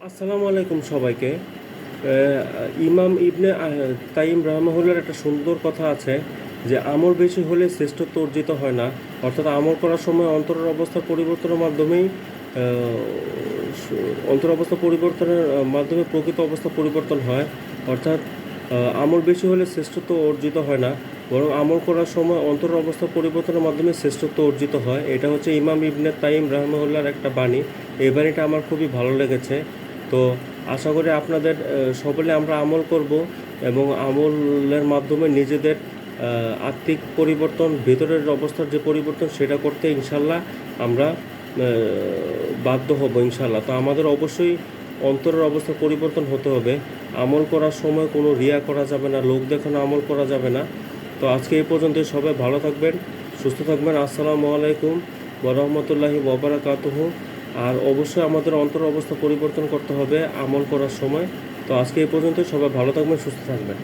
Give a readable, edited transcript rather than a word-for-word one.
আসসালামু আলাইকুম সবাইকে। ইমাম ইবনে তাইম রাহমাহুল্লাহর একটা সুন্দর কথা আছে যে আমল বেশি হলে শ্রেষ্ঠত্ব অর্জিত হয় না। অর্থাৎ আমল করার সময় অন্তরের অবস্থার পরিবর্তনের মাধ্যমেই অন্তর অবস্থা পরিবর্তনের মাধ্যমে প্রকৃত অবস্থা পরিবর্তন হয়। অর্থাৎ আমল বেশি হলে শ্রেষ্ঠত্ব অর্জিত হয় না, বরং আমল করার সময় অন্তরের অবস্থা পরিবর্তনের মাধ্যমে শ্রেষ্ঠত্ব অর্জিত হয়। এটা হচ্ছে ইমাম ইবনে তাইম রাহমাহুল্লাহর একটা বাণী। এই বাণীটা আমার খুবই ভালো লেগেছে। তো আশা করি আপনাদের সকলে আমরা আমল করব এবং আমলের মাধ্যমে নিজেদের আত্মিক পরিবর্তন, ভেতরের অবস্থার যে পরিবর্তন সেটা করতে ইনশাল্লাহ আমরা বাধ্য হব ইনশাল্লাহ। তো আমাদের অবশ্যই অন্তরের অবস্থা পরিবর্তন হতে হবে। আমল করার সময় কোনো রিয়া করা যাবে না, লোক দেখানো আমল করা যাবে না। তো আজকে এই পর্যন্তই। সবাই ভালো থাকবেন, সুস্থ থাকবেন। আসসালামু আলাইকুম ওয়া রাহমাতুল্লাহি ওয়া বারাকাতুহু। আর অবশ্যই আমাদের অন্তর অবস্থা পরিবর্তন করতে হবে আমল করার সময়। তো আজকে এই পর্যন্ত। সবাই ভালো থাকবেন, সুস্থ থাকবেন।